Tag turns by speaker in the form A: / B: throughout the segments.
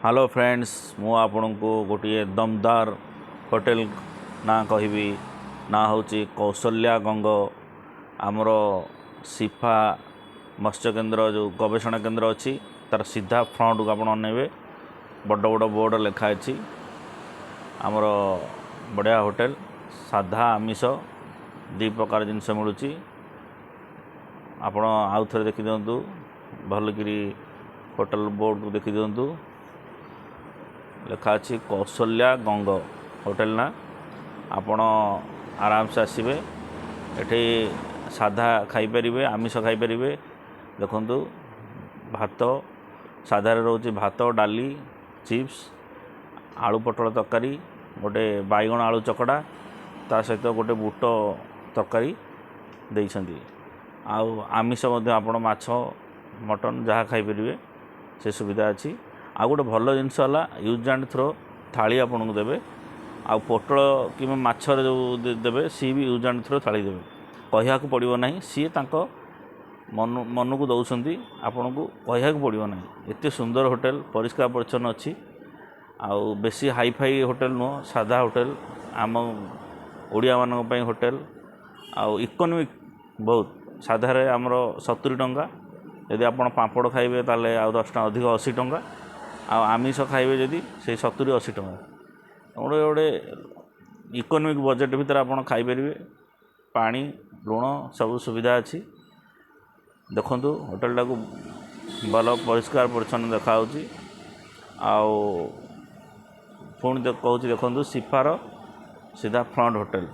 A: Hello friends मु आपण को गोटे दमदार होटेल ना कहबी ना हूँ कौशल्या गंग आमर सिफा मत्स्य केन्द्र जो गवेषणा केन्द्र अच्छी तार सीधा फ्रंट को आप अनेबे बड़ बड़ बोर्ड लिखाई आमर बढ़िया होटेल साधा आमिष दी प्रकार जिनस मिलूँ आपण आउ थे देखी दिंतु भलकि होटेल बोर्ड को देखी दिंतु लिखा अच्छी कौशल्या गंग होटेल ना आपण आराम से आसबे एठी साधा खाईपर आमिष खाईपर देखु भात साधार रोचे भात डाली चिप्स आलू पटल तरकारी गोटे बैगण आलू चकड़ा ता सहित गोटे बुट तरकारी देइछंती आउ आमिष आपण माछ मटन जहाँ खाईपर से सुविधा अच्छी आ गोटे भल जिनस यूज एंड थ्रो थाली आपन को देवे आ पोटल कि माछर जो देवे सी भी यूज एंड थ्रो थाली देवे कहया पड़ो ना सी मन को दौरान आपन को कहया पड़ो ना एत सुंदर होटेल परिष्कार परिच्छन्न अच्छी आउ बेसी हाई फाई होटेल नुह साधा होटेल आम ओडिया मान होटेल आउ इकोनॉमिक बहुत साधारे आमर 70 टंका यदि आप पापड़ खाइबे ताले आउ 10 टका अधिक 80 टंका आमिष खाइबे जदि से 70-80 टंका गोटे गोटे इकोनॉमिक बजेट भितर आप खाईपर पानी लुण सब सुविधा अच्छी देखु होटेलटा को भल परिष्कार परिच्छन्न देखा पुणी कहूँ देखु सिफार सीधा फ्रंट होटेल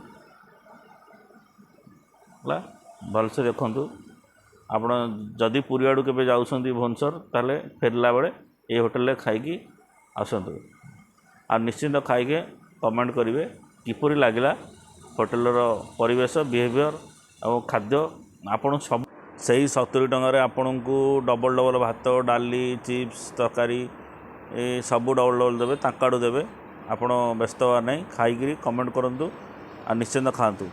A: है भलसे देखु आपण जदि पुरी आड़ू के जाऊँगी भुवनेश्वर ताले फेरला बेले ये होटेल खाई आसतु आ निश्चिंत खाई कमेंट करेंगे किपरि लगिला होटेलर परिवेश बिहेवियर और खाद्य आपन सब से 70 टंकार आपन को डबल डबल भात डाली चिप्स तरकारी सबू डबल डबल देवे तांकाड़ू देवे आपड़ व्यस्त हवा नहीं खाई कमेंट करूँ आ निश्चिंत खातु।